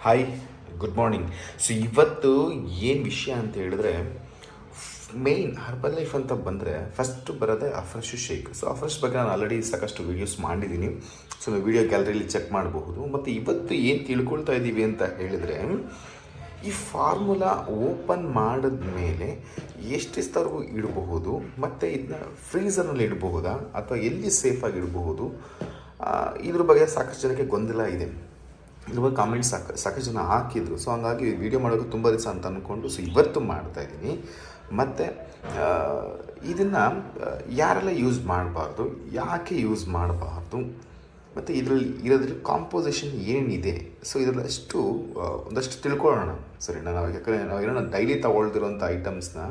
Hi, good morning. So ಇವತ್ತು ಏನು ವಿಷಯ ಅಂತ ಹೇಳಿದ್ರೆ, ಮೇಯ್ನ್ ಹರ್ಬಲ್ ಲೈಫ್ ಅಂತ ಬಂದರೆ ಫಸ್ಟ್ ಬರೋದೇ ಅಫ್ರೆಶ್ ಶೇಕ್. ಸೊ ಅಫ್ರೆಶ್ ಬಗ್ಗೆ ನಾನು ಆಲ್ರೆಡಿ ಸಾಕಷ್ಟು ವೀಡಿಯೋಸ್ ಮಾಡಿದ್ದೀನಿ. ಸೊ ನಾವು ವೀಡಿಯೋ ಗ್ಯಾಲರಿಯಲ್ಲಿ ಚೆಕ್ ಮಾಡಬಹುದು. ಮತ್ತು ಇವತ್ತು ಏನು ತಿಳ್ಕೊಳ್ತಾ ಇದ್ದೀವಿ ಅಂತ ಹೇಳಿದರೆ, ಈ ಫಾರ್ಮುಲಾ ಓಪನ್ ಮಾಡಿದ ಮೇಲೆ ಎಷ್ಟು ದಿವಸವರೆಗೂ ಇಡಬಹುದು, ಮತ್ತು ಇದನ್ನ ಫ್ರೀಝರ್ನಲ್ಲಿ ಇಡಬಹುದಾ ಅಥವಾ ಎಲ್ಲಿ ಸೇಫಾಗಿ ಇಡಬಹುದು, ಇದ್ರ ಬಗ್ಗೆ ಸಾಕಷ್ಟು ಜನಕ್ಕೆ ಗೊಂದಲ ಇದೆ. ಇದ್ರ ಬಗ್ಗೆ ಕಾಮೆಂಟ್ಸ್ ಸಾಕಷ್ಟು ಜನ ಹಾಕಿದ್ರು. ಸೊ ಹಂಗಾಗಿ ವಿಡಿಯೋ ಮಾಡೋದು ತುಂಬ ದಿವಸ ಅಂತ ಅಂದ್ಕೊಂಡು ಇವತ್ತು ಮಾಡ್ತಾಯಿದ್ದೀನಿ. ಮತ್ತು ಇದನ್ನು ಯಾರೆಲ್ಲ ಯೂಸ್ ಮಾಡಬಾರ್ದು, ಯಾಕೆ ಯೂಸ್ ಮಾಡಬಾರ್ದು, ಮತ್ತು ಇದರಲ್ಲಿ ಇರೋದ್ರ ಕಾಂಪೋಸಿಷನ್ ಏನಿದೆ, ಸೊ ಇದರಲ್ಲಿ ಒಂದಷ್ಟು ತಿಳ್ಕೊಳ್ಳೋಣ. ಸರಿ, ಯಾಕಂದರೆ ನಾವು ಡೈಲಿ ತೊಗೊಳ್ದಿರೋಂಥ ಐಟಮ್ಸ್ನ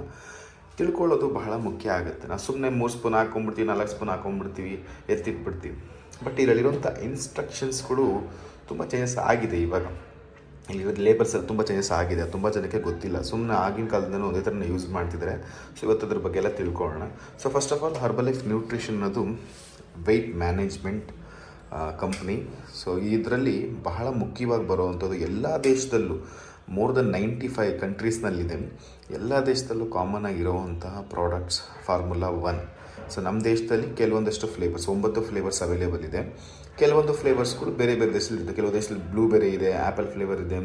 ತಿಳ್ಕೊಳ್ಳೋದು ಬಹಳ ಮುಖ್ಯ ಆಗುತ್ತೆ. ನಾವು ಸುಮ್ಮನೆ 3 ಸ್ಪೂನ್ ಹಾಕ್ಕೊಂಡ್ಬಿಡ್ತೀವಿ, 4 ಸ್ಪೂನ್ ಹಾಕ್ಕೊಂಡ್ಬಿಡ್ತೀವಿ, ಎತ್ತಿಟ್ಬಿಡ್ತೀವಿ. ಬಟ್ ಇದರಲ್ಲಿರೋಂಥ ಇನ್ಸ್ಟ್ರಕ್ಷನ್ಸ್ಗಳು ತುಂಬ ಚೇಂಜಸ್ ಆಗಿದೆ. ಇವಾಗ ಇಲ್ಲಿರೋದು ಲೇಬಲ್ಸಲ್ಲಿ ತುಂಬ ಚೇಂಜಸ್ ಆಗಿದೆ. ತುಂಬ ಜನಕ್ಕೆ ಗೊತ್ತಿಲ್ಲ. ಸುಮ್ಮನೆ ಆಗಿನ ಕಾಲದಿಂದ ಒಂದೇ ಥರನ ಯೂಸ್ ಮಾಡ್ತಿದ್ದಾರೆ. ಸೊ ಇವತ್ತು ಅದ್ರ ಬಗ್ಗೆ ಎಲ್ಲ ತಿಳ್ಕೊಳ್ಳೋಣ. So first of all, herbal life nutrition ಅನ್ನೋದು ವೆಯ್ಟ್ ಮ್ಯಾನೇಜ್ಮೆಂಟ್ ಕಂಪ್ನಿ. ಸೊ ಇದರಲ್ಲಿ ಬಹಳ ಮುಖ್ಯವಾಗಿ ಬರುವಂಥದ್ದು ಎಲ್ಲ ದೇಶದಲ್ಲೂ ಮೋರ್ ದೆನ್ 95 ಕಂಟ್ರೀಸ್ನಲ್ಲಿದೆ. ಎಲ್ಲ ದೇಶದಲ್ಲೂ ಕಾಮನ್ ಆಗಿರುವಂತಹ ಪ್ರಾಡಕ್ಟ್ಸ್ ಫಾರ್ಮುಲಾ 1. ಸೊ ನಮ್ಮ ದೇಶದಲ್ಲಿ ಕೆಲವೊಂದಷ್ಟು ಫ್ಲೇವರ್ಸ್ 9 ಫ್ಲೇವರ್ಸ್ ಅವೈಲೇಬಲ್ ಇದೆ. ಕೆಲವೊಂದು ಫ್ಲೇವರ್ಸ್ಗಳು ಬೇರೆ ಬೇರೆ ದೇಶದಲ್ಲಿ ಇದೆ. ಕೆಲವು ದೇಶದಲ್ಲಿ ಬ್ಲೂಬೆರಿ ಇದೆ, ಆ್ಯಪಲ್ ಫ್ಲೇವರ್ ಇದೆ,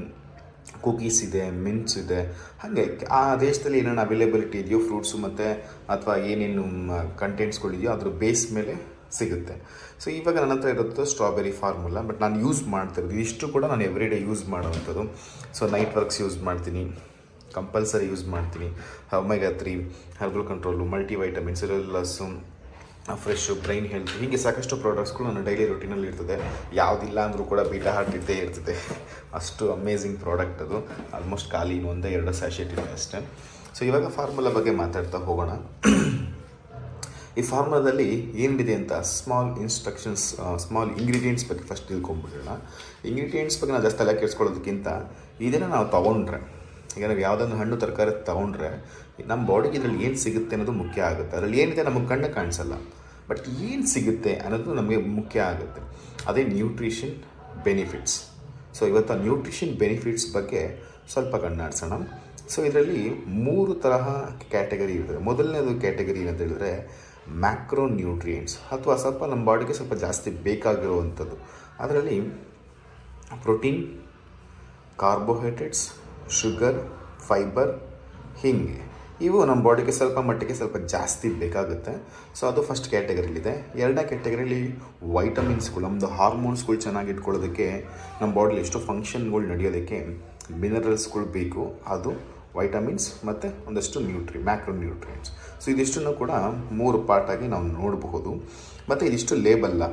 ಕುಕೀಸ್ ಇದೆ, ಮಿಂಟ್ಸ್ ಇದೆ. ಹಾಗೆ ಆ ದೇಶದಲ್ಲಿ ಏನೇನು ಅವೈಲೇಬಿಲಿಟಿ ಇದೆಯೋ ಫ್ರೂಟ್ಸು ಮತ್ತು ಅಥವಾ ಏನೇನು ಕಂಟೆಂಟ್ಸ್ಗಳಿದೆಯೋ ಅದ್ರ ಬೇಸ್ ಮೇಲೆ ಸಿಗುತ್ತೆ. ಸೊ ಇವಾಗ ನನ್ನ ಹತ್ರ ಇರೋದು ಸ್ಟ್ರಾಬೆರಿ ಫಾರ್ಮುಲಾ. ಬಟ್ ನಾನು ಯೂಸ್ ಮಾಡ್ತಿರೋದು ಇಷ್ಟು ಕೂಡ ನಾನು ಎವ್ರಿ ಡೇ ಯೂಸ್ ಮಾಡೋವಂಥದ್ದು. ಸೊ ನೈಟ್ ವರ್ಕ್ಸ್ ಯೂಸ್ ಮಾಡ್ತೀನಿ, ಕಂಪಲ್ಸರಿ ಯೂಸ್ ಮಾಡ್ತೀನಿ. Omega 3, herbal control, multi vitamins, ಸಿರಲ್ಲಸ್ಸು, ಫ್ರೆಶು, ಬ್ರೈನ್ ಹೆಲ್ತ್, ಹೀಗೆ ಸಾಕಷ್ಟು ಪ್ರಾಡಕ್ಟ್ಸ್ಗಳು ನನ್ನ ಡೈಲಿ ರೂಟೀನಲ್ಲಿ ಇರ್ತದೆ. ಯಾವುದಿಲ್ಲ ಅಂದರೂ ಕೂಡ ಬೀಟಾ ಹಾರ್ಟ್ ಇದ್ದೇ ಇರ್ತದೆ. ಅಷ್ಟು ಅಮೇಝಿಂಗ್ ಪ್ರಾಡಕ್ಟ್ ಅದು. ಆಲ್ಮೋಸ್ಟ್ ಖಾಲಿ 1-2 ಸ್ಯಾಶೆಟ್ ಇದೆ ಅಷ್ಟೇ. ಸೊ ಇವಾಗ ಫಾರ್ಮುಲಾ ಬಗ್ಗೆ ಮಾತಾಡ್ತಾ ಹೋಗೋಣ. ಈ ಫಾರ್ಮುಲಾದಲ್ಲಿ ಏನಿದೆ ಅಂತ ಸ್ಮಾಲ್ ಇಂಗ್ರೀಡಿಯೆಂಟ್ಸ್ ಬಗ್ಗೆ ಫಸ್ಟ್ ತಿಳ್ಕೊಂಡ್ಬಿಡೋಣ. ಇಂಗ್ರೀಡಿಯೆಂಟ್ಸ್ ಬಗ್ಗೆ ನಾವು ಜಾಸ್ತಿ ತಲೆ ಕೆಡಿಸ್ಕೊಳ್ಳೋದಕ್ಕಿಂತ ಇದನ್ನು ನಾವು ತೊಗೊಂಡ್ರೆ, ಈಗ ನಾವು ಯಾವುದನ್ನು ಹಣ್ಣು ತರಕಾರಿ ತೊಗೊಂಡ್ರೆ ನಮ್ಮ ಬಾಡಿಗೆ ಇದರಲ್ಲಿ ಏನು ಸಿಗುತ್ತೆ ಅನ್ನೋದು ಮುಖ್ಯ ಆಗುತ್ತೆ. ಅದರಲ್ಲಿ ಏನಿದೆ ನಮಗೆ ಕಣ್ಣು ಕಾಣಿಸಲ್ಲ, ಬಟ್ ಏನು ಸಿಗುತ್ತೆ ಅನ್ನೋದು ನಮಗೆ ಮುಖ್ಯ ಆಗುತ್ತೆ. ಅದೇ ನ್ಯೂಟ್ರಿಷನ್ ಬೆನಿಫಿಟ್ಸ್. ಸೊ ಇವತ್ತು ಆ ನ್ಯೂಟ್ರಿಷನ್ ಬೆನಿಫಿಟ್ಸ್ ಬಗ್ಗೆ ಸ್ವಲ್ಪ ಕಣ್ಣಾಡಿಸೋಣ. ಸೊ ಇದರಲ್ಲಿ 3 ತರಹ ಕ್ಯಾಟಗರಿ ಇರ್ತದೆ. ಮೊದಲನೇದು ಕ್ಯಾಟಗರಿ ಏನಂತ ಹೇಳಿದ್ರೆ ಮ್ಯಾಕ್ರೋ ನ್ಯೂಟ್ರಿಯೆಂಟ್ಸ್, ಅಥವಾ ಸ್ವಲ್ಪ ನಮ್ಮ ಬಾಡಿಗೆ ಸ್ವಲ್ಪ ಜಾಸ್ತಿ ಬೇಕಾಗಿರುವಂಥದ್ದು. ಅದರಲ್ಲಿ ಪ್ರೋಟೀನ್, ಕಾರ್ಬೋಹೈಡ್ರೇಟ್ಸ್, ಶುಗರ್, ಫೈಬರ್, ಹೀಗೆ ಇವು ನಮ್ಮ ಬಾಡಿಗೆ ಸ್ವಲ್ಪ ಮಟ್ಟಿಗೆ ಸ್ವಲ್ಪ ಜಾಸ್ತಿ ಬೇಕಾಗುತ್ತೆ. ಸೊ ಅದು ಫಸ್ಟ್ ಕ್ಯಾಟಗರಿಲಿದೆ. ಎರಡನೇ ಕ್ಯಾಟಗರಿಲಿ ವೈಟಮಿನ್ಸ್ಗಳು, ನಮ್ಮದು ಹಾರ್ಮೋನ್ಸ್ಗಳು ಚೆನ್ನಾಗಿ ಇಟ್ಕೊಳ್ಳೋದಕ್ಕೆ, ನಮ್ಮ ಬಾಡಿಲಿ ಎಷ್ಟೋ ಫಂಕ್ಷನ್ಗಳು ನಡೆಯೋದಕ್ಕೆ ಮಿನರಲ್ಸ್ಗಳು ಬೇಕು. ಅದು ವೈಟಮಿನ್ಸ್ ಮತ್ತು ಒಂದಷ್ಟು ಮ್ಯಾಕ್ರೋ ನ್ಯೂಟ್ರಿಯೆಂಟ್ಸ್. ಸೊ ಇದಿಷ್ಟನ್ನು ಕೂಡ 3 ಪಾರ್ಟಾಗಿ ನಾವು ನೋಡಬಹುದು. ಮತ್ತು ಇದಿಷ್ಟು ಲೇಬಲ್ಲ,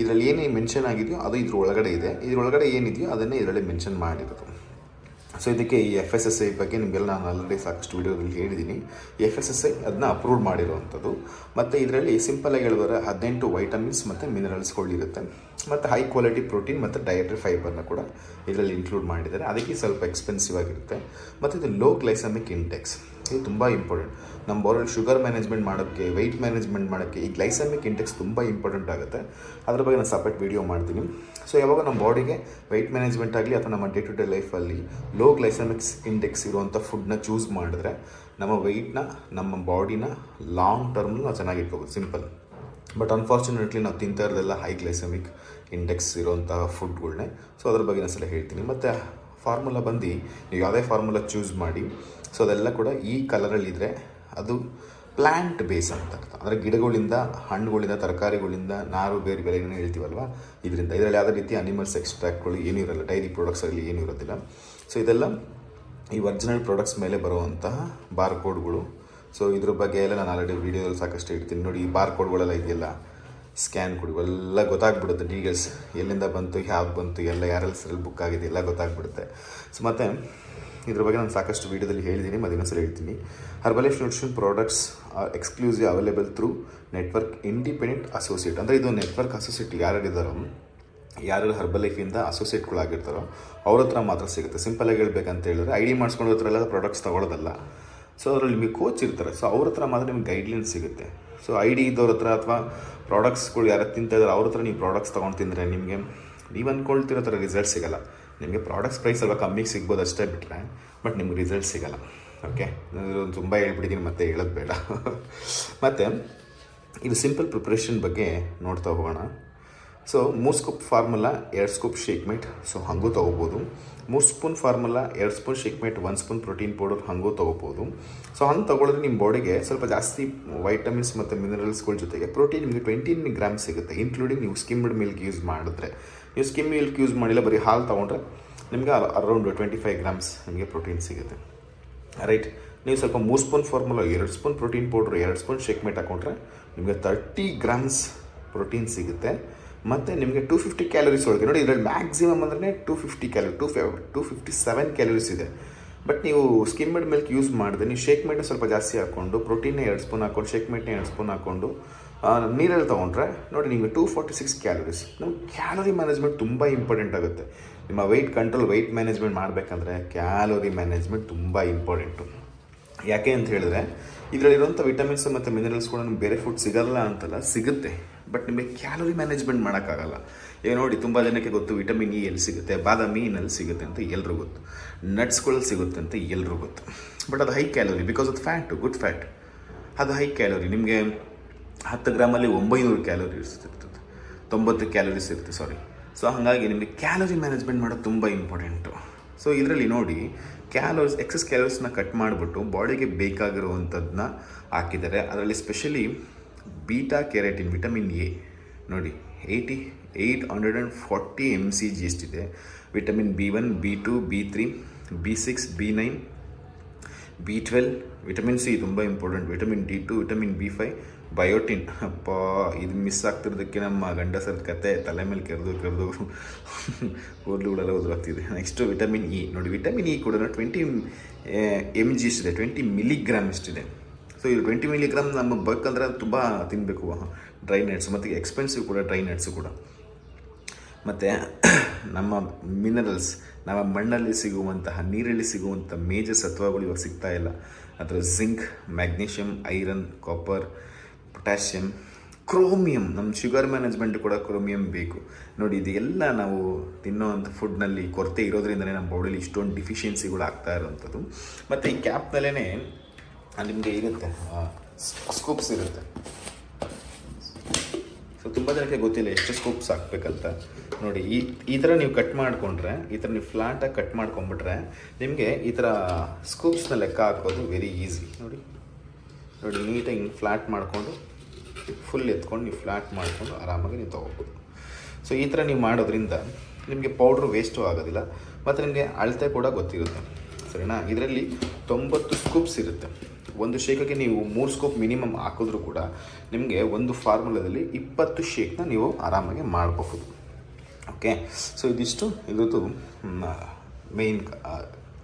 ಇದರಲ್ಲಿ ಏನೇನು ಮೆನ್ಷನ್ ಆಗಿದೆಯೋ ಅದು ಇದ್ರ ಒಳಗಡೆ ಇದೆ. ಇದರೊಳಗಡೆ ಏನಿದೆಯೋ ಅದನ್ನೇ ಇದರಲ್ಲಿ ಮೆನ್ಷನ್ ಮಾಡಿರೋದು. ಸೊ ಇದಕ್ಕೆ ಈ FSSAI ಬಗ್ಗೆ ನಿಮಗೆಲ್ಲ ನಾನು ಆಲ್ರೆಡಿ ಸಾಕಷ್ಟು ವೀಡಿಯೋದಲ್ಲಿ ಹೇಳಿದ್ದೀನಿ. FSSAI ಅದನ್ನ ಅಪ್ರೂವ್ ಮಾಡಿರೋವಂಥದ್ದು. ಮತ್ತು ಇದರಲ್ಲಿ ಸಿಂಪಲಾಗಿ ಹೇಳಿದ್ರೆ 18 ವೈಟಮಿನ್ಸ್ ಮತ್ತು ಮಿನರಲ್ಸ್ಗಳಿರುತ್ತೆ. ಮತ್ತು ಹೈ ಕ್ವಾಲಿಟಿ ಪ್ರೋಟೀನ್ ಮತ್ತು ಡಯಟ್ರಿ ಫೈಬರ್ನ ಕೂಡ ಇದರಲ್ಲಿ ಇನ್ಕ್ಲೂಡ್ ಮಾಡಿದ್ದಾರೆ. ಅದಕ್ಕೆ ಸ್ವಲ್ಪ ಎಕ್ಸ್ಪೆನ್ಸಿವ್ ಆಗಿರುತ್ತೆ. ಮತ್ತು ಇದು ಲೋ ಗ್ಲೈಸಮಿಕ್ ಇಂಡೆಕ್ಸ್, ಇದು ತುಂಬ ಇಂಪಾರ್ಟೆಂಟ್. ನಮ್ಮ ಬಾಡಿಯಲ್ಲಿ ಶುಗರ್ ಮ್ಯಾನೇಜ್ಮೆಂಟ್ ಮಾಡೋಕ್ಕೆ, ವೆಯ್ಟ್ ಮ್ಯಾನೇಜ್ಮೆಂಟ್ ಮಾಡೋಕ್ಕೆ ಈ ಗ್ಲೈಸಮಿಕ್ ಇಂಡೆಕ್ಸ್ ತುಂಬ ಇಂಪಾರ್ಟೆಂಟ್ ಆಗುತ್ತೆ. ಅದ್ರ ಬಗ್ಗೆ ನಾನು ಸಪ್ರೇಟ್ ವೀಡಿಯೋ ಮಾಡ್ತೀನಿ. ಸೊ ಯಾವಾಗ ನಮ್ಮ ಬಾಡಿಗೆ ವೆಯ್ಟ್ ಮ್ಯಾನೇಜ್ಮೆಂಟ್ ಆಗಲಿ ಅಥವಾ ನಮ್ಮ ಡೇ ಟು ಡೇ ಲೈಫಲ್ಲಿ ಲೋ ಗ್ಲೈಸಮಿಕ್ಸ್ ಇಂಡೆಕ್ಸ್ ಇರುವಂಥ ಫುಡ್ನ ಚೂಸ್ ಮಾಡಿದ್ರೆ ನಮ್ಮ ವೆಯ್ಟ್ನ, ನಮ್ಮ ಬಾಡಿನ ಲಾಂಗ್ ಟರ್ಮ್ನ ನಾವು ಚೆನ್ನಾಗಿಟ್ಕೋಬೋದು, ಸಿಂಪಲ್. ಬಟ್ ಅನ್ಫಾರ್ಚುನೇಟ್ಲಿ ನಾವು ತಿಂತಾ ಇರೋದೆಲ್ಲ ಹೈ ಗ್ಲೈಸಮಿಕ್ ಇಂಡೆಕ್ಸ್ ಇರೋಂಥ ಫುಡ್ಗಳನ್ನೇ. ಸೊ ಅದ್ರ ಬಗ್ಗೆ ನಾನು ಹೇಳ್ತೀನಿ. ಮತ್ತು ಫಾರ್ಮುಲಾ ಬಂದು ನೀವು ಯಾವುದೇ ಫಾರ್ಮುಲಾ ಚೂಸ್ ಮಾಡಿ, ಸೊ ಅದೆಲ್ಲ ಕೂಡ ಈ ಕಲರಲ್ಲಿದ್ದರೆ ಅದು ಪ್ಲ್ಯಾಂಟ್ ಬೇಸ್ ಅಂತ ಅರ್ಥ. ಅಂದರೆ ಗಿಡಗಳಿಂದ, ಹಣ್ಣುಗಳಿಂದ, ತರಕಾರಿಗಳಿಂದ, ನಾರು ಬೇರೆ ಬೇರೆ ಏನೇನು ಹೇಳ್ತೀವಲ್ವ, ಇದರಲ್ಲಿ ಯಾವುದೇ ರೀತಿ ಅನಿಮಲ್ಸ್ ಎಕ್ಸ್ಟ್ರಾಕ್ಟ್ಗಳು ಏನೂ ಇರೋಲ್ಲ, ಡೈರಿ ಪ್ರಾಡಕ್ಟ್ಸಲ್ಲಿ ಏನೂ ಇರೋದಿಲ್ಲ. ಸೊ ಇದೆಲ್ಲ ಈ ಒರಿಜಿನಲ್ ಪ್ರಾಡಕ್ಟ್ಸ್ ಮೇಲೆ ಬರುವಂತಹ ಬಾರ್ಕೋಡ್ಗಳು. ಸೊ ಇದ್ರ ಬಗ್ಗೆ ಎಲ್ಲ ನಾನು ಆಲ್ರೆಡಿ ವೀಡಿಯೋದಲ್ಲಿ ಸಾಕಷ್ಟು ಇಡ್ತೀನಿ ನೋಡಿ. ಈ ಬಾರ್ಕೋಡ್ಗಳೆಲ್ಲ ಇದೆಯಲ್ಲ, ಸ್ಕ್ಯಾನ್ ಕೊಡಿ, ಎಲ್ಲ ಗೊತ್ತಾಗ್ಬಿಡುತ್ತೆ. ಡೀಟೇಲ್ಸ್ ಎಲ್ಲಿಂದ ಬಂತು, ಯಾವ್ದು ಬಂತು, ಎಲ್ಲ ಯಾರೆಲ್ಲ ಸರಲ್ಲಿ ಬುಕ್ ಆಗಿದೆ ಎಲ್ಲ ಗೊತ್ತಾಗ್ಬಿಡುತ್ತೆ. ಸೊ ಮತ್ತು ಇದ್ರ ಬಗ್ಗೆ ನಾನು ಸಾಕಷ್ಟು ವೀಡಿಯೋದಲ್ಲಿ ಹೇಳಿದ್ದೀನಿ, ಮತ್ತು ಇನ್ನೊಂದ್ಸಲ ಹೇಳ್ತೀನಿ. Herbal life nutrition products are exclusive available through network independent associate. ಅಂದರೆ ಇದು ನೆಟ್ವರ್ಕ್ ಅಸೋಸಿಯೇಟ್ ಯಾರಿದ್ದಾರೋ, ಯಾರು ಹರ್ಬಲ್ ಲೈಫಿಂದ ಅಸೋಸಿಯೇಟ್ಗಳಾಗಿರ್ತಾರೋ ಅವ್ರ ಹತ್ರ ಮಾತ್ರ ಸಿಗುತ್ತೆ. ಸಿಂಪಲಾಗಿ ಹೇಳ್ಬೇಕಂತ ಹೇಳಿದ್ರೆ ID ಮಾಡಿಸ್ಕೊಂಡು ಹತ್ರ ಎಲ್ಲ ಪ್ರಾಡಕ್ಟ್ಸ್ ತೊಗೊಳ್ಳೋದಲ್ಲ. ಸೊ ಅದರಲ್ಲಿ ನಿಮಗೆ ಕೋಚ್ ಇರ್ತಾರೆ. ಸೊ ಅವ್ರ ಹತ್ರ ಮಾತ್ರ ನಿಮ್ಗೆ ಗೈಡ್ಲೈನ್ಸ್ ಸಿಗುತ್ತೆ. ಸೊ ID ಇದ್ದವ್ರ ಹತ್ರ ಅಥವಾ ಪ್ರಾಡಕ್ಟ್ಸ್ಗಳು ಯಾರು ತಿಂತಾ ಇದ್ದಾರೆ ಅವ್ರ ಹತ್ರ ನೀವು ಪ್ರಾಡಕ್ಟ್ಸ್ ತೊಗೊಂಡು ತಿಂದರೆ ನಿಮಗೆ ನೀವು ಅಂದ್ಕೊಳ್ತಿರೋ ಥರ ರಿಸಲ್ಟ್ ಸಿಗೋಲ್ಲ. ನಿಮಗೆ ಪ್ರಾಡಕ್ಟ್ಸ್ ಪ್ರೈಸ್ ಸ್ವಲ್ಪ ಕಮ್ಮಿಗೆ ಸಿಗ್ಬೋದು ಅಷ್ಟೇ ಬಿಟ್ಟರೆ, ಬಟ್ ನಿಮ್ಗೆ ರಿಸಲ್ಟ್ ಸಿಗೋಲ್ಲ. ಓಕೆ, ನಾನು ತುಂಬ ಹೇಳ್ಬಿಟ್ಟಿದ್ದೀನಿ, ಮತ್ತೆ ಹೇಳೋದು ಬೇಡ. ಮತ್ತು ಇದು ಸಿಂಪಲ್ ಪ್ರಿಪ್ರೇಷನ್ ಬಗ್ಗೆ ನೋಡ್ತಾ ಹೋಗೋಣ. So 3 scoop formula, 2 scoop shake mate, so ಹಾಗೂ ತೊಗೋಬೋದು. 3 spoon formula, 2 spoon shake mate, 1 spoon protein powder ಹಾಗೂ ತೊಗೋಬೋದು. ಸೊ ಹಂಗೆ ತೊಗೊಳಿದ್ರೆ ನಿಮ್ಮ ಬಾಡಿಗೆ ಸ್ವಲ್ಪ ಜಾಸ್ತಿ ವೈಟಮಿನ್ಸ್ ಮತ್ತು ಮಿನರಲ್ಸ್ಗಳ ಜೊತೆಗೆ ಪ್ರೋಟೀನ್ ನಿಮಗೆ 20 ಗ್ರಾಮ್ ಸಿಗುತ್ತೆ, ಇನ್ಕ್ಲೂಡಿಂಗ್ ನೀವು ಸ್ಕಿಮ್ಡ್ ಮಿಲ್ಕ್ ಯೂಸ್ ಮಾಡಿದ್ರೆ. ನೀವು ಸ್ಕಿಮ್ ಮಿಲ್ಕ್ ಯೂಸ್ ಮಾಡಿಲ್ಲ, ಬರೀ ಹಾಲು ತೊಗೊಂಡ್ರೆ ನಿಮಗೆ ಅರೌಂಡ್ 25 ಗ್ರಾಮ್ಸ್ ನಿಮಗೆ ಪ್ರೋಟೀನ್ ಸಿಗುತ್ತೆ. ರೈಟ್, ನೀವು ಸ್ವಲ್ಪ 3 spoon formula, 2 spoon protein powder, 2 spoon shake mate ಹಾಕೊಂಡ್ರೆ ನಿಮಗೆ 30 ಗ್ರಾಮ್ಸ್ ಪ್ರೋಟೀನ್ ಸಿಗುತ್ತೆ. ಮತ್ತು ನಿಮಗೆ 250 ಕ್ಯಾಲರೀಸ್ ಒಳಗೆ ನೋಡಿ, ಇದರಲ್ಲಿ ಮ್ಯಾಕ್ಸಿಮಮ್ ಅಂದರೆ 250 ಕ್ಯಾಲರಿ, 257 ಕ್ಯಾಲರೀಸ್ ಇದೆ. ಬಟ್ ನೀವು ಸ್ಕಿಮ್ಡ್ ಮಿಲ್ಕ್ ಯೂಸ್ ಮಾಡಿದ್ರೆ ನೀವು ಶೇಕ್ ಮೇಟ್ನ ಸ್ವಲ್ಪ ಜಾಸ್ತಿ ಹಾಕ್ಕೊಂಡು, ಪ್ರೋಟೀನ್ನೇ 2 ಸ್ಪೂನ್ ಹಾಕ್ಕೊಂಡು, ಶೇಕ್ ಮೇಟ್ನ 2 ಸ್ಪೂನ್ ಹಾಕ್ಕೊಂಡು ನೀರಲ್ಲಿ ತೊಗೊಂಡ್ರೆ ನೋಡಿ ನಿಮಗೆ 246 ಕ್ಯಾಲರೀಸ್. ನಮ್ಗೆ ಕ್ಯಾಲರಿ ಮ್ಯಾನೇಜ್ಮೆಂಟ್ ತುಂಬ ಇಂಪಾರ್ಟೆಂಟ್ ಆಗುತ್ತೆ. ನಿಮ್ಮ ವೆಯ್ಟ್ ಕಂಟ್ರೋಲ್, ವೆಯ್ಟ್ ಮ್ಯಾನೇಜ್ಮೆಂಟ್ ಮಾಡಬೇಕಂದ್ರೆ ಕ್ಯಾಲರಿ ಮ್ಯಾನೇಜ್ಮೆಂಟ್ ತುಂಬ ಇಂಪಾರ್ಟೆಂಟು. ಯಾಕೆ ಅಂತ ಹೇಳಿದ್ರೆ ಇದರಲ್ಲಿರುವಂಥ ವಿಟಮಿನ್ಸ್ ಮತ್ತು ಮಿನರಲ್ಸ್ ಕೂಡ ನಿಮ್ಗೆ ಬೇರೆ ಫುಡ್ ಸಿಗಲ್ಲ ಅಂತಲ್ಲ, ಸಿಗುತ್ತೆ. ಬಟ್ ನಿಮಗೆ ಕ್ಯಾಲರಿ ಮ್ಯಾನೇಜ್ಮೆಂಟ್ ಮಾಡೋಕ್ಕಾಗಲ್ಲ. ಈಗ ನೋಡಿ, ತುಂಬ ಜನಕ್ಕೆ ಗೊತ್ತು ವಿಟಮಿನ್ ಇ ಎಲ್ಲಿ ಸಿಗುತ್ತೆ, ಬಾದಾಮಿ ಎಲ್ಲಿ ಸಿಗುತ್ತೆ ಅಂತ ಎಲ್ರಿಗೂ ಗೊತ್ತು, ನಟ್ಸ್ಗಳಲ್ಲಿ ಸಿಗುತ್ತೆ ಅಂತ ಎಲ್ರಿಗೂ ಗೊತ್ತು. ಬಟ್ ಅದು ಹೈ ಕ್ಯಾಲರಿ, ಬಿಕಾಸ್ ಅದು ಫ್ಯಾಟು, ಗುಡ್ ಫ್ಯಾಟ್. ಅದು ಹೈ ಕ್ಯಾಲರಿ. ನಿಮಗೆ 10 ಗ್ರಾಮಲ್ಲಿ 900 ಕ್ಯಾಲರೀಸ್ ಇರ್ತದೆ, 90 ಕ್ಯಾಲರೀಸ್ ಇರುತ್ತೆ, ಸಾರಿ. ಸೊ ಹಾಗಾಗಿ ನಿಮಗೆ ಕ್ಯಾಲರಿ ಮ್ಯಾನೇಜ್ಮೆಂಟ್ ಮಾಡೋದು ತುಂಬ ಇಂಪಾರ್ಟೆಂಟು. ಸೊ ಇದರಲ್ಲಿ ನೋಡಿ, ಎಕ್ಸಸ್ ಕ್ಯಾಲರೀಸ್ನ ಕಟ್ ಮಾಡಿಬಿಟ್ಟು ಬಾಡಿಗೆ ಬೇಕಾಗಿರುವಂಥದ್ದನ್ನ ಹಾಕಿದ್ದಾರೆ. ಅದರಲ್ಲಿ specially beta carotene, vitamin A ನೋಡಿ 840 mcg ಎಷ್ಟಿದೆ. Vitamin B1, B2, B3, B6, B9, B12, vitamin C ತುಂಬ important, vitamin D2, vitamin B5, biotin. ಅಪ್ಪ, ಇದು ಮಿಸ್ ಆಗ್ತಿರೋದಕ್ಕೆ ನಮ್ಮ ಗಂಡಸರ ಕತೆ ತಲೆ ಮೇಲೆ ಕೆರೆದು ಕೂದಲುಗಳೆಲ್ಲ ಉದುರಾಗ್ತಿದೆ. ನೆಕ್ಸ್ಟು ವಿಟಮಿನ್ ಇ ನೋಡಿ, ವಿಟಮಿನ್ ಇ ಕೂಡ 20 mg ಎಷ್ಟಿದೆ, 20 ಮಿಲಿಗ್ರಾಮ್ ಎಷ್ಟಿದೆ. ಸೊ ಇದು 20 ಮಿಲಿಗ್ರಾಮ್ ನಮ್ಮ ಬೇಕಂದ್ರೆ ತುಂಬ ತಿನ್ನಬೇಕು, ಡ್ರೈ ನಟ್ಸ್, ಮತ್ತು ಎಕ್ಸ್ಪೆನ್ಸಿವ್ ಕೂಡ ಡ್ರೈ ನಟ್ಸು ಕೂಡ. ಮತ್ತು ನಮ್ಮ ಮಿನರಲ್ಸ್, ನಮ್ಮ ಮಣ್ಣಲ್ಲಿ ಸಿಗುವಂತಹ, ನೀರಲ್ಲಿ ಸಿಗುವಂಥ ಮೇಜರ್ ಸತ್ವಗಳು ಇವಾಗ ಸಿಗ್ತಾ ಇಲ್ಲ. ಅದರ zinc, magnesium, iron, copper, potassium, chromium. ನಮ್ಮ ಶುಗರ್ ಮ್ಯಾನೇಜ್ಮೆಂಟ್ ಕೂಡ ಕ್ರೋಮಿಯಮ್ ಬೇಕು ನೋಡಿ. ಇದೆಲ್ಲ ನಾವು ತಿನ್ನೋವಂಥ ಫುಡ್ನಲ್ಲಿ ಕೊರತೆ ಇರೋದ್ರಿಂದಲೇ ನಮ್ಮ ಬಾಡಿಲಿ ಇಷ್ಟೊಂದು ಡಿಫಿಷಿಯನ್ಸಿಗಳು ಆಗ್ತಾ ಇರೋವಂಥದ್ದು. ಮತ್ತು ಈ ಕ್ಯಾಪ್ನಲ್ಲೇ ನಿಮಗೆ ಇರುತ್ತೆ, ಸ್ಕೂಪ್ಸ್ ಇರುತ್ತೆ. ಸೊ ತುಂಬ ಜನಕ್ಕೆ ಗೊತ್ತಿಲ್ಲ ಎಷ್ಟು ಸ್ಕೂಪ್ಸ್ ಹಾಕ್ಬೇಕಂತ. ನೋಡಿ, ಈ ಥರ ನೀವು ಕಟ್ ಮಾಡಿಕೊಂಡ್ರೆ, ಈ ಥರ ನೀವು ಫ್ಲಾಟಾಗಿ ಕಟ್ ಮಾಡ್ಕೊಂಬಿಟ್ರೆ ನಿಮಗೆ ಈ ಥರ ಸ್ಕೂಪ್ಸ್ನ ಲೆಕ್ಕ ಹಾಕೋದು ವೆರಿ ಈಸಿ. ನೋಡಿ ನೀಟಾಗಿ ಹಿಂಗೆ ಫ್ಲ್ಯಾಟ್ ಮಾಡಿಕೊಂಡು ಫುಲ್ ಎತ್ಕೊಂಡು ನೀವು ಫ್ಲ್ಯಾಟ್ ಮಾಡಿಕೊಂಡು ಆರಾಮಾಗಿ ನೀವು ತೊಗೋಬೋದು. ಸೊ ಈ ಥರ ನೀವು ಮಾಡೋದ್ರಿಂದ ನಿಮಗೆ ಪೌಡ್ರು ವೇಸ್ಟು ಆಗೋದಿಲ್ಲ, ಮತ್ತು ನಿಮಗೆ ಅಳತೆ ಕೂಡ ಗೊತ್ತಿರುತ್ತೆ, ಸರಿನಾ. ಇದರಲ್ಲಿ 90 ಸ್ಕೂಪ್ಸ್ ಇರುತ್ತೆ. ಒಂದು ಶೇಕಕ್ಕೆ ನೀವು 3 ಸ್ಕೂಪ್ ಮಿನಿಮಮ್ ಹಾಕಿದ್ರೂ ಕೂಡ ನಿಮಗೆ ಒಂದು ಫಾರ್ಮುಲಾದಲ್ಲಿ 20 ಶೇಕ್ನ ನೀವು ಆರಾಮಾಗಿ ಮಾಡಬಹುದು. ಓಕೆ, ಸೊ ಇದಿಷ್ಟು ಇದ್ರದ್ದು ಮೇನ್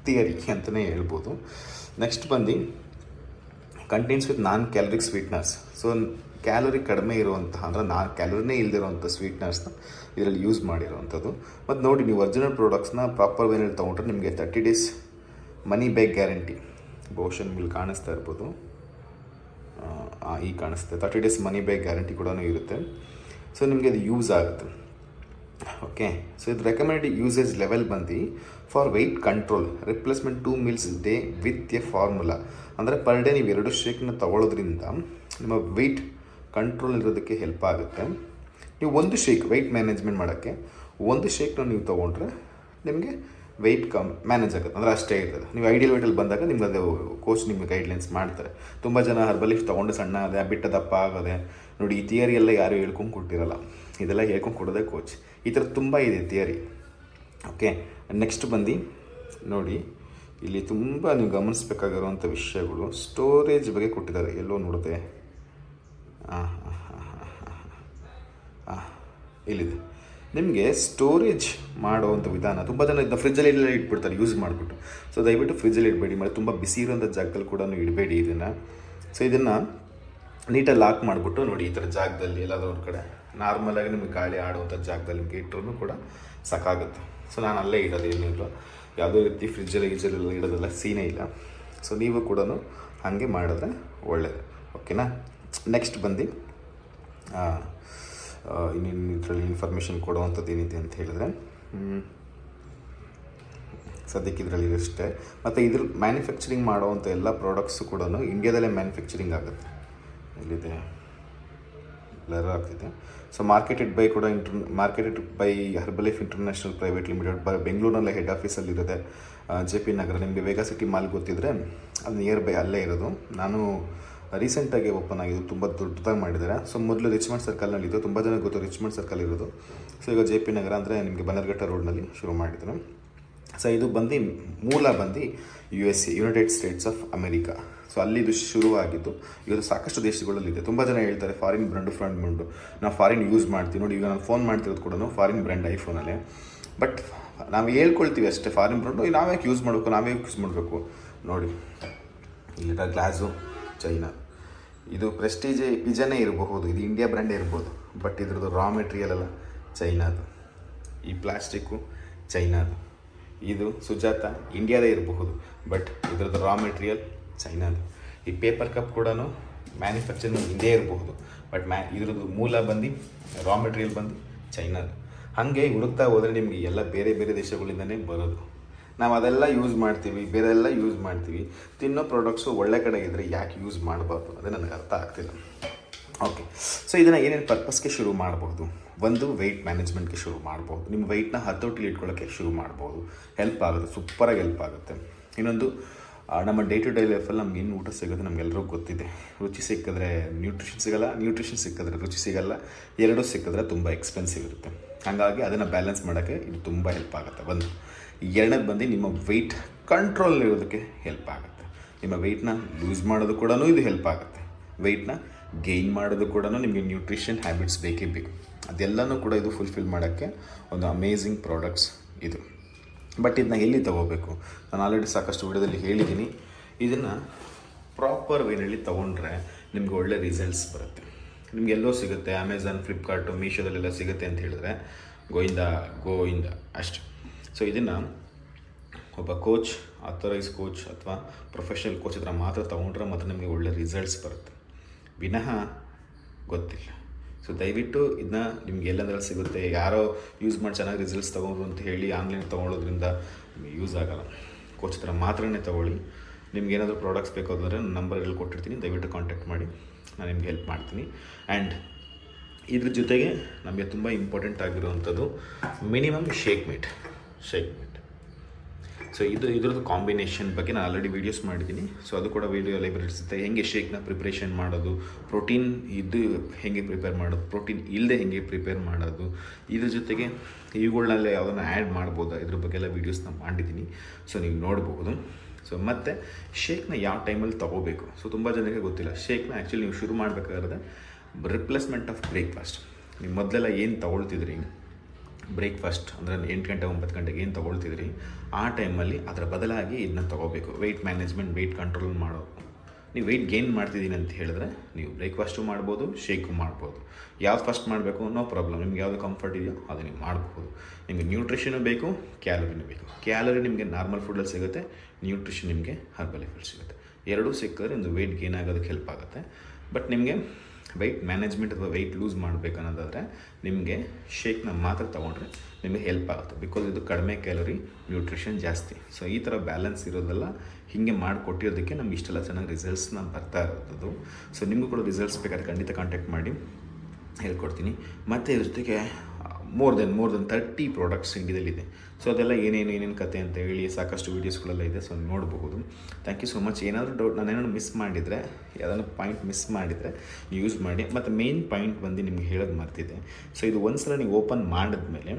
ಥಿಯರಿ ಅಂತಲೇ ಹೇಳ್ಬೋದು. ನೆಕ್ಸ್ಟ್ ಬಂದು contains with non caloric sweeteners. So calorie ಕಡಿಮೆ ಇರುವಂತಹ, ಅಂದರೆ ಕ್ಯಾಲರಿನೇ ಇಲ್ಲದಿರುವಂಥ ಸ್ವೀಟ್ನರ್ಸ್ನ ಇದರಲ್ಲಿ ಯೂಸ್ ಮಾಡಿರೋವಂಥದ್ದು. ಮತ್ತು ನೋಡಿ, ನೀವು ಒರಿಜಿನಲ್ ಪ್ರಾಡಕ್ಟ್ಸ್ನ ಪ್ರಾಪರ್ ವೇನಲ್ಲಿ ತೊಗೊಂಡ್ರೆ ನಿಮಗೆ 30 days ಮನಿ ಬ್ಯಾಕ್ ಗ್ಯಾರಂಟಿ. ಬಹುಶಃ ನಿಮಗೆ ಕಾಣಿಸ್ತಾ ಇರ್ಬೋದು, ಈಗ ಕಾಣಿಸುತ್ತೆ. 30 days ಮನಿ ಬ್ಯಾಕ್ ಗ್ಯಾರಂಟಿ ಕೂಡ ಇರುತ್ತೆ. ಸೊ ನಿಮಗೆ ಅದು ಯೂಸ್ ಆಗುತ್ತೆ. ಓಕೆ, ಸೊ ಇದು ರೆಕಮೆಂಡೆಡ್ ಯೂಸೇಜ್ ಲೆವೆಲ್ ಬಂದು for weight control, replacement 2 meals day with a formula. ಅಂದರೆ ಪರ್ ಡೇ ನೀವು 2 ಶೇಕ್ನ ತೊಗೊಳೋದ್ರಿಂದ ನಿಮ್ಮ ವೆಯ್ಟ್ ಕಂಟ್ರೋಲ್ ಇರೋದಕ್ಕೆ ಹೆಲ್ಪ್ ಆಗುತ್ತೆ. ನೀವು ಒಂದು ಶೇಕ್ ವೆಯ್ಟ್ ಮ್ಯಾನೇಜ್ಮೆಂಟ್ ಮಾಡೋಕ್ಕೆ ಒಂದು ಶೇಕ್ನ ನೀವು ತೊಗೊಂಡ್ರೆ ನಿಮಗೆ ವೆಯ್ಟ್ ಮ್ಯಾನೇಜ್ ಆಗುತ್ತೆ, ಅಂದರೆ ಅಷ್ಟೇ ಇರ್ತದೆ. ನೀವು ಐಡಿಯಲ್ ವೆಯ್ಟಲ್ಲಿ ಬಂದಾಗ ನಿಮ್ಗೆ ಅದು ಕೋಚ್ ನಿಮಗೆ ಗೈಡ್ಲೈನ್ಸ್ ಮಾಡ್ತಾರೆ. ತುಂಬ ಜನ ಹರ್ಬಲಿಫ್ ತೊಗೊಂಡು ಸಣ್ಣ ಆದೆ, ಬಿಟ್ಟ ದಪ್ಪ ಆಗೋದೆ. ನೋಡಿ, ಈ ಥಿಯರಿ ಎಲ್ಲ ಯಾರು ಹೇಳ್ಕೊಂಡು ಕೊಟ್ಟಿರಲ್ಲ, ಇದೆಲ್ಲ ಹೇಳ್ಕೊಂಡು ಕೊಡೋದೇ ಕೋಚ್. ಈ ಥರ ತುಂಬ ಇದೆ ಥಿಯರಿ. ಓಕೆ, ನೆಕ್ಸ್ಟ್ ಬಂದು ನೋಡಿ, ಇಲ್ಲಿ ತುಂಬ ನೀವು ಗಮನಿಸಬೇಕಾಗಿರುವಂಥ ವಿಷಯಗಳು, ಸ್ಟೋರೇಜ್ ಬಗ್ಗೆ ಕೊಟ್ಟಿದ್ದಾರೆ. ಎಲ್ಲೋ ನೋಡಿದೆ, ಇಲ್ಲಿದೆ. ನಿಮಗೆ ಸ್ಟೋರೇಜ್ ಮಾಡೋವಂಥ ವಿಧಾನ, ತುಂಬ ಜನ ಇದನ್ನ ಫ್ರಿಜ್ಜಲ್ಲಿ ಇಟ್ಬಿಡ್ತಾರೆ ಯೂಸ್ ಮಾಡಿಬಿಟ್ಟು. ಸೊ ದಯವಿಟ್ಟು ಫ್ರಿಜ್ಜಲ್ಲಿ ಇಡಬೇಡಿ, ಮತ್ತು ತುಂಬ ಬಿಸಿ ಇರೋಂಥ ಜಾಗದಲ್ಲಿ ಕೂಡ ಇಡಬೇಡಿ ಇದನ್ನು. ಸೊ ಇದನ್ನು ನೀಟಾಗಿ ಲಾಕ್ ಮಾಡಿಬಿಟ್ಟು ನೋಡಿ, ಈ ಥರ ಜಾಗದಲ್ಲಿ ಎಲ್ಲಾದರೂ ಒಂದು ಕಡೆ ನಾರ್ಮಲಾಗಿ ನಿಮಗೆ ಗಾಳಿ ಆಡುವಂಥ ಜಾಗದಲ್ಲಿ ನಿಮಗೆ ಇಟ್ಟರೂ ಕೂಡ ಸಾಕಾಗುತ್ತೆ. ಸೊ ನಾನು ಅಲ್ಲೇ ಇಡೋದು, ಏನಿಲ್ಲ ಯಾವುದೇ ರೀತಿ ಫ್ರಿಜ್ಜಲ್ಲಿ ಇಡೋದೆಲ್ಲ ಸೀನೇ ಇಲ್ಲ. ಸೊ ನೀವು ಕೂಡ ಹಾಗೆ ಮಾಡಿದ್ರೆ ಒಳ್ಳೆಯದು. ಓಕೆನಾ. ನೆಕ್ಸ್ಟ್ ಬಂದು ಇನ್ನೇನು ಇದರಲ್ಲಿ ಇನ್ಫಾರ್ಮೇಷನ್ ಕೊಡುವಂಥದ್ದು ಏನಿದೆ ಅಂತ ಹೇಳಿದ್ರೆ, ಸದ್ಯಕ್ಕೆ ಇದರಲ್ಲಿ ಇರುತ್ತೆ. ಮತ್ತು ಇದ್ರ ಮ್ಯಾನುಫ್ಯಾಕ್ಚರಿಂಗ್ ಮಾಡೋವಂಥ ಎಲ್ಲ ಪ್ರಾಡಕ್ಟ್ಸು ಕೂಡ ಇಂಡಿಯಾದಲ್ಲೇ ಮ್ಯಾನುಫ್ಯಾಕ್ಚರಿಂಗ್ ಆಗುತ್ತೆ. ಇಲ್ಲಿದೆ, ಬ್ಲರ್ ಆಗ್ತಿದೆ. So marketed by Herbalife international private limited, ಬೆಂಗಳೂರಿನಲ್ಲೇ ಹೆಡ್ ಆಫೀಸಲ್ಲಿರುತ್ತೆ, JP ನಗರ. ನಿಮಗೆ ವೇಗಾ ಸಿಟಿ ಮಾಲ್ ಗೊತ್ತಿದ್ದರೆ ಅದು ನಿಯರ್ ಬೈ ಅಲ್ಲೇ ಇರೋದು. ನಾನು ರೀಸೆಂಟಾಗಿ ಓಪನ್ ಆಗಿದ್ದು, ತುಂಬ ದೊಡ್ಡದಾಗಿ ಮಾಡಿದ್ದಾರೆ. ಸೊ ಮೊದಲು ರಿಚ್ಮಂಡ್ ಸರ್ಕಲ್ನಲ್ಲಿದ್ದು, ತುಂಬ ಜನ ಗೊತ್ತು ರಿಚ್ಮಂಡ್ ಸರ್ಕಲ್ ಇರೋದು. ಸೊ ಈಗ JP ನಗರ ಅಂದರೆ ನಿಮಗೆ ಬನ್ನರ್ಘಟ್ಟ ರೋಡ್ನಲ್ಲಿ ಶುರು ಮಾಡಿದ್ರು. ಸೊ ಇದು ಮೂಲ USA, United States of America. So ಅಲ್ಲಿ ಇದು ಶುರುವಾಗಿದ್ದು ಇವತ್ತು ಸಾಕಷ್ಟು ದೇಶಗಳಲ್ಲಿದೆ. ತುಂಬ ಜನ ಹೇಳ್ತಾರೆ ಫಾರಿನ್ ಬ್ರ್ಯಾಂಡು ನಾವು ಫಾರಿನ್ ಯೂಸ್ ಮಾಡ್ತೀವಿ. ನೋಡಿ, ಈಗ ನಾನು ಫೋನ್ ಮಾಡ್ತಿರೋದು ಕೂಡ ಫಾರಿನ್ ಬ್ರ್ಯಾಂಡ್ ಐಫೋನಲ್ಲೇ. ಬಟ್ ನಾವು ಹೇಳ್ಕೊಳ್ತೀವಿ ಅಷ್ಟೇ, ಫಾರಿನ್ ಬ್ರ್ಯಾಂಡು ನಾವೇ ಯೂಸ್ ಮಾಡಬೇಕು. ನೋಡಿ, ಇಲ್ಲಿರೋ ಗ್ಲಾಸು ಚೈನಾ, ಇದು ಪ್ರೆಸ್ಟೀಜ್ ಪಿಜನೇ ಇರಬಹುದು, ಇದು ಇಂಡಿಯಾ ಬ್ರ್ಯಾಂಡೇ ಇರ್ಬೋದು. ಬಟ್ ಇದ್ರದ್ದು ರಾ ಮೆಟೀರಿಯಲ್ ಎಲ್ಲ ಚೈನಾದು. ಈ ಪ್ಲಾಸ್ಟಿಕ್ಕು ಚೈನಾದು. ಇದು ಸುಜಾತ ಇಂಡಿಯಾದೇ ಇರಬಹುದು, ಬಟ್ ಇದ್ರದ್ದು ರಾ ಮೆಟೀರಿಯಲ್ ಚೈನಾದು. ಈ ಪೇಪರ್ ಕಪ್ ಕೂಡ ಮ್ಯಾನುಫ್ಯಾಕ್ಚರಿಂಗ್ ಇಂಡಿಯಾ ಇರಬಹುದು, ಬಟ್ ಇದ್ರದ್ದು ಮೂಲ ರಾ ಮೆಟೀರಿಯಲ್ ಚೈನಾದು. ಹಾಗೆ ಹುಡುಕ್ತಾ ಹೋದರೆ ನಿಮಗೆ ಎಲ್ಲ ಬೇರೆ ಬೇರೆ ದೇಶಗಳಿಂದನೇ ಬರೋದು. ನಾವು ಅದೆಲ್ಲ ಯೂಸ್ ಮಾಡ್ತೀವಿ, ಬೇರೆಲ್ಲ ಯೂಸ್ ಮಾಡ್ತೀವಿ. ತಿನ್ನೋ ಪ್ರಾಡಕ್ಟ್ಸು ಒಳ್ಳೆ ಕಡೆ ಇದ್ದರೆ ಯಾಕೆ ಯೂಸ್ ಮಾಡಬಾರ್ದು ಅದೇ ನನಗೆ ಅರ್ಥ ಆಗ್ತಿಲ್ಲ. ಓಕೆ, ಸೊ ಇದನ್ನು ಏನೇನು ಪರ್ಪಸ್ಗೆ ಶುರು ಮಾಡ್ಬೋದು? ಒಂದು, ವೆಯ್ಟ್ ಮ್ಯಾನೇಜ್ಮೆಂಟ್ಗೆ ಶುರು ಮಾಡ್ಬೋದು. ನಿಮ್ಮ ವೆಯ್ಟ್ನ ಹತೋಟಿಲಿ ಇಟ್ಕೊಳ್ಳೋಕ್ಕೆ ಶುರು ಮಾಡ್ಬೋದು. ಹೆಲ್ಪ್ ಆಗುತ್ತೆ, ಸೂಪರಾಗಿ ಹೆಲ್ಪ್ ಆಗುತ್ತೆ. ಇನ್ನೊಂದು, ನಮ್ಮ ಡೇ ಟು ಡೇ ಲೈಫಲ್ಲಿ ನಮ್ಗೆ ಏನು ಊಟ ಸಿಗುತ್ತೆ ನಮಗೆಲ್ಲರಿಗೂ ಗೊತ್ತಿದೆ. ರುಚಿ ಸಿಕ್ಕಿದ್ರೆ ನ್ಯೂಟ್ರಿಷನ್ ಸಿಗೋಲ್ಲ, ನ್ಯೂಟ್ರಿಷನ್ ಸಿಕ್ಕಿದ್ರೆ ರುಚಿ ಸಿಗೋಲ್ಲ, ಎರಡೂ ಸಿಕ್ಕಿದ್ರೆ ತುಂಬ ಎಕ್ಸ್ಪೆನ್ಸಿವ್ ಇರುತ್ತೆ. ಹಾಗಾಗಿ ಅದನ್ನು ಬ್ಯಾಲೆನ್ಸ್ ಮಾಡೋಕ್ಕೆ ಇದು ತುಂಬ ಹೆಲ್ಪ್ ಆಗುತ್ತೆ. ಒಂದು. ಎರಡನೇದು ನಿಮ್ಮ ವೆಯ್ಟ್ ಕಂಟ್ರೋಲ್ನಿರೋದಕ್ಕೆ ಹೆಲ್ಪ್ ಆಗುತ್ತೆ. ನಿಮ್ಮ ವೆಯ್ಟ್ನ ಲೂಸ್ ಮಾಡೋದು ಕೂಡ ಇದು ಹೆಲ್ಪ್ ಆಗುತ್ತೆ. ವೆಯ್ಟ್ನ ಗೇಯ್ನ್ ಮಾಡೋದು ಕೂಡ ನಿಮಗೆ ನ್ಯೂಟ್ರಿಷನ್ ಹ್ಯಾಬಿಟ್ಸ್ ಬೇಕೇ ಬೇಕು. ಅದೆಲ್ಲನೂ ಕೂಡ ಇದು ಫುಲ್ಫಿಲ್ ಮಾಡೋಕ್ಕೆ ಒಂದು ಅಮೇಝಿಂಗ್ ಪ್ರಾಡಕ್ಟ್ಸ್ ಇದು. ಬಟ್ ಇದನ್ನ ಎಲ್ಲಿ ತೊಗೋಬೇಕು? ನಾನು ಆಲ್ರೆಡಿ ಸಾಕಷ್ಟು ವಿಡಿಯೋದಲ್ಲಿ ಹೇಳಿದ್ದೀನಿ. ಇದನ್ನು ಪ್ರಾಪರ್ ವೇನಲ್ಲಿ ತೊಗೊಂಡ್ರೆ ನಿಮಗೆ ಒಳ್ಳೆ ರಿಸಲ್ಟ್ಸ್ ಬರುತ್ತೆ. ನಿಮ್ಗೆ ಎಲ್ಲೋ ಸಿಗುತ್ತೆ, ಅಮೆಝಾನ್, ಫ್ಲಿಪ್ಕಾರ್ಟು, ಮೀಶೋದಲ್ಲೆಲ್ಲ ಸಿಗುತ್ತೆ ಅಂತ ಹೇಳಿದ್ರೆ ಗೋಯಿಂದ ಅಷ್ಟೆ. ಸೊ ಇದನ್ನು ಒಬ್ಬ ಕೋಚ್, ಅಥರೈಸ್ ಕೋಚ್ ಅಥವಾ ಪ್ರೊಫೆಷನಲ್ ಕೋಚ್ ಹತ್ರ ಮಾತ್ರ ತೊಗೊಂಡ್ರೆ ಮಾತ್ರ ನಿಮಗೆ ಒಳ್ಳೆ ರಿಸಲ್ಟ್ಸ್ ಬರುತ್ತೆ, ವಿನಃ ಗೊತ್ತಿಲ್ಲ. ಸೊ ದಯವಿಟ್ಟು ಇದನ್ನ ನಿಮ್ಗೆ ಎಲ್ಲಂದ್ರಲ್ಲಿ ಸಿಗುತ್ತೆ. ಯಾರೋ ಯೂಸ್ ಮಾಡಿ ಚೆನ್ನಾಗಿ ರಿಸಲ್ಟ್ಸ್ ತೊಗೊಂಡ್ರು ಅಂತ ಹೇಳಿ ಆನ್ಲೈನ್ ತೊಗೊಳೋದ್ರಿಂದ ನಿಮಗೆ ಯೂಸ್ ಆಗೋಲ್ಲ. ಕೋಚ್ ಹತ್ರ ಮಾತ್ರನೇ ತೊಗೊಳ್ಳಿ. ನಿಮ್ಗೆ ಏನಾದರೂ ಪ್ರಾಡಕ್ಟ್ಸ್ ಬೇಕು ಅಂದರೆ ನನ್ನ ನಂಬರಲ್ಲಿ ಕೊಟ್ಟಿರ್ತೀನಿ, ದಯವಿಟ್ಟು ಕಾಂಟ್ಯಾಕ್ಟ್ ಮಾಡಿ, ನಾನು ನಿಮ್ಗೆ ಹೆಲ್ಪ್ ಮಾಡ್ತೀನಿ. ಆ್ಯಂಡ್ ಇದ್ರ ಜೊತೆಗೆ ನಮಗೆ ತುಂಬ ಇಂಪಾರ್ಟೆಂಟ್ ಆಗಿರುವಂಥದ್ದು ಮಿನಿಮಮ್ ಶೇಕ್ ಮೇಟ್. ಸೊ ಇದ್ರದ್ದು ಕಾಂಬಿನೇಷನ್ ಬಗ್ಗೆ ನಾನು ಆಲ್ರೆಡಿ ವೀಡಿಯೋಸ್ ಮಾಡಿದ್ದೀನಿ. ಸೊ ಅದು ಕೂಡ ವೀಡಿಯೋ ಲೈಬ್ರರಿ ಇರುತ್ತೆ. ಹೇಗೆ ಶೇಕ್ನ ಪ್ರಿಪ್ರೇಷನ್ ಮಾಡೋದು, ಪ್ರೋಟೀನ್ ಇದು ಹೇಗೆ ಪ್ರಿಪೇರ್ ಮಾಡೋದು, ಪ್ರೋಟೀನ್ ಇಲ್ಲದೆ ಹೇಗೆ ಪ್ರಿಪೇರ್ ಮಾಡೋದು, ಇದ್ರ ಜೊತೆಗೆ ಇವುಗಳನ್ನೆಲ್ಲ ಯಾವುದನ್ನು ಆ್ಯಡ್ ಮಾಡ್ಬೋದು, ಇದ್ರ ಬಗ್ಗೆ ಎಲ್ಲ ವೀಡಿಯೋಸ್ನ ಮಾಡಿದ್ದೀನಿ. ಸೊ ನೀವು ನೋಡ್ಬೋದು. ಸೊ ಮತ್ತು ಶೇಕ್ನ ಯಾವ ಟೈಮಲ್ಲಿ ತೊಗೋಬೇಕು. ಸೊ ತುಂಬ ಜನಕ್ಕೆ ಗೊತ್ತಿಲ್ಲ. ಶೇಕ್ನ ಆ್ಯಕ್ಚುಲಿ ನೀವು ಶುರು ಮಾಡಬೇಕಾದ್ರೆ ರಿಪ್ಲೇಸ್ಮೆಂಟ್ ಆಫ್ ಬ್ರೇಕ್ಫಾಸ್ಟ್. ನೀವು ಮೊದಲೆಲ್ಲ ಏನು ತೊಗೊಳ್ತಿದ್ರಿ, ಬ್ರೇಕ್ಫಾಸ್ಟ್ ಅಂದರೆ 8 ಗಂಟೆ 9 ಗಂಟೆಗೆ ಏನು ತೊಗೊಳ್ತಿದ್ರಿ, ಆ ಟೈಮಲ್ಲಿ ಅದರ ಬದಲಾಗಿ ಇದನ್ನ ತೊಗೋಬೇಕು. ವೆಯ್ಟ್ ಮ್ಯಾನೇಜ್ಮೆಂಟ್, ವೆಯ್ಟ್ ಕಂಟ್ರೋಲ್ ಮಾಡೋದು. ನೀವು ವೆಯ್ಟ್ ಗೇನ್ ಮಾಡ್ತಿದ್ದೀನಿ ಅಂತ ಹೇಳಿದ್ರೆ ನೀವು ಬ್ರೇಕ್ಫಾಸ್ಟು ಮಾಡ್ಬೋದು, ಶೇಕು ಮಾಡ್ಬೋದು. ಯಾವ್ದು ಫಸ್ಟ್ ಮಾಡಬೇಕು, ನೋ ಪ್ರಾಬ್ಲಮ್. ನಿಮ್ಗೆ ಯಾವುದು ಕಂಫರ್ಟ್ ಇದೆಯೋ ಅದು ನೀವು ಮಾಡ್ಬೋದು. ನಿಮಗೆ ನ್ಯೂಟ್ರಿಷನು ಬೇಕು, ಕ್ಯಾಲರಿನೂ ಬೇಕು. ಕ್ಯಾಲರಿ ನಿಮಗೆ ನಾರ್ಮಲ್ ಫುಡ್ಡಲ್ಲಿ ಸಿಗುತ್ತೆ, ನ್ಯೂಟ್ರಿಷನ್ ನಿಮಗೆ ಹರ್ಬಲೈಫಲ್ಲಿ ಸಿಗುತ್ತೆ. ಎರಡೂ ಸಿಕ್ಕಿದ್ರೆ ಒಂದು ವೆಯ್ಟ್ ಗೇನ್ ಆಗೋದಕ್ಕೆ ಹೆಲ್ಪ್ ಆಗುತ್ತೆ. ಬಟ್ ನಿಮಗೆ ವೆಯ್ಟ್ ಮ್ಯಾನೇಜ್ಮೆಂಟ್ ಅಥವಾ ವೆಯ್ಟ್ ಲೂಸ್ ಮಾಡಬೇಕನ್ನೋದಾದರೆ ನಿಮಗೆ ಶೇಕ್ನ ಮಾತ್ರ ತೊಗೊಂಡ್ರೆ ನಿಮಗೆ ಹೆಲ್ಪ್ ಆಗುತ್ತೆ. ಬಿಕಾಸ್ ಇದು ಕಡಿಮೆ ಕ್ಯಾಲರಿ, ನ್ಯೂಟ್ರಿಷನ್ ಜಾಸ್ತಿ. ಸೊ ಈ ಥರ ಬ್ಯಾಲೆನ್ಸ್ ಇರೋದೆಲ್ಲ ಹೀಗೆ ಮಾಡಿಕೊಟ್ಟಿರೋದಕ್ಕೆ ನಮ್ಗೆ ಇಷ್ಟೆಲ್ಲ ಚೆನ್ನಾಗಿ ರಿಸಲ್ಟ್ಸ್ನ ಬರ್ತಾ ಇರೋದು. ಸೊ ನಿಮಗೂ ಕೂಡ ರಿಸಲ್ಟ್ಸ್ ಬೇಕಾದ್ರೆ ಖಂಡಿತ ಕಾಂಟ್ಯಾಕ್ಟ್ ಮಾಡಿ, ಹೇಳ್ಕೊಡ್ತೀನಿ. ಮತ್ತು ಇದ್ರ ಜೊತೆಗೆ ಮೋರ್ ದೆನ್ 30 ಪ್ರಾಡಕ್ಟ್ಸ್ ಇಂಡಿಯಾದಲ್ಲಿದೆ. ಸೊ ಅದೆಲ್ಲ ಏನೇನು ಕತೆ ಅಂತ ಹೇಳಿ ಸಾಕಷ್ಟು ವೀಡಿಯೋಸ್ಗಳೆಲ್ಲ ಇದೆ. ಸೊ ನೋಡಬಹುದು. Thank you so much. ಏನಾದರೂ ಡೌಟ್, ನಾನೇನಾದ್ರು ಮಿಸ್ ಮಾಡಿದರೆ, ಯಾವುದಾದ್ರು ಪಾಯಿಂಟ್ ಮಿಸ್ ಮಾಡಿದರೆ ಯೂಸ್ ಮಾಡಿ. ಮತ್ತು ಮೇನ್ ಪಾಯಿಂಟ್ ನಿಮಗೆ ಹೇಳೋದು ಮರ್ತಿದೆ. ಸೊ ಇದು ಒಂದ್ಸಲ ನೀವು ಓಪನ್ ಮಾಡಿದ್ಮೇಲೆ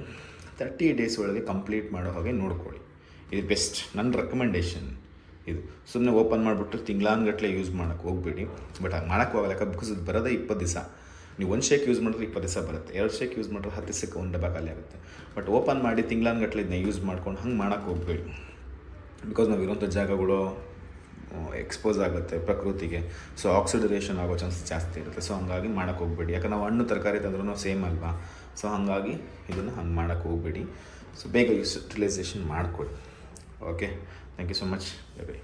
30 ಡೇಸ್ ಒಳಗೆ ಕಂಪ್ಲೀಟ್ ಮಾಡೋ ಹಾಗೆ ನೋಡ್ಕೊಳ್ಳಿ. ಇದು ಬೆಸ್ಟ್, ನನ್ನ ರೆಕಮೆಂಡೇಷನ್ ಇದು. ಸುಮ್ಮನೆ ಓಪನ್ ಮಾಡಿಬಿಟ್ಟು ತಿಂಗಳಾನ್ಗಟ್ಟಲೆ ಯೂಸ್ ಮಾಡೋಕ್ಕೆ ಹೋಗ್ಬೇಡಿ. ಬಟ್ ಹಾಗೆ ಮಾಡೋಕ್ಕೆ ಹೋಗಲ್ಲ, ಬಿಕಾಸ್ ಇದು ಬರೋದೇ 20 ದಿವಸ. ನೀವು 1 ಶೇಕ್ ಯೂಸ್ ಮಾಡಿದ್ರೆ 20 ದಿವಸ ಬರುತ್ತೆ, 2 ಶೇಕ್ ಯೂಸ್ ಮಾಡಿದ್ರೆ 10 ದಿವಸಕ್ಕೆ 1 ಡಬ್ಬ ಖಾಲಿ ಆಗುತ್ತೆ. ಬಟ್ ಓಪನ್ ಮಾಡಿ ತಿಂಗಳಾನ್ಗಟ್ಟಲೆ ಇದನ್ನ ಯೂಸ್ ಮಾಡ್ಕೊಂಡು ಹಂಗೆ ಮಾಡೋಕ್ಕೆ ಹೋಗ್ಬೇಡಿ. ಬಿಕಾಸ್ ನಾವು ಇರೋಂಥ ಜಾಗಗಳು ಎಕ್ಸ್ಪೋಸ್ ಆಗುತ್ತೆ ಪ್ರಕೃತಿಗೆ. ಸೊ ಆಕ್ಸಿಡರೇಷನ್ ಆಗೋ ಚಾನ್ಸಸ್ ಜಾಸ್ತಿ ಇರುತ್ತೆ. ಸೊ ಹಂಗಾಗಿ ಮಾಡೋಕ್ಕೆ ಹೋಗ್ಬೇಡಿ. ಯಾಕಂದ್ರೆ ನಾವು ಹಣ್ಣು ತರಕಾರಿ ತಂದ್ರೂ ಸೇಮ್ ಅಲ್ವಾ. ಸೊ ಹಾಗಾಗಿ ಇದನ್ನು ಹಂಗೆ ಮಾಡೋಕ್ಕೆ ಹೋಗ್ಬೇಡಿ. ಸೊ ಬೇಗ ಯೂಟಿಲೈಸೇಷನ್ ಮಾಡಿಕೊಡಿ. Okay, thank you so much. By.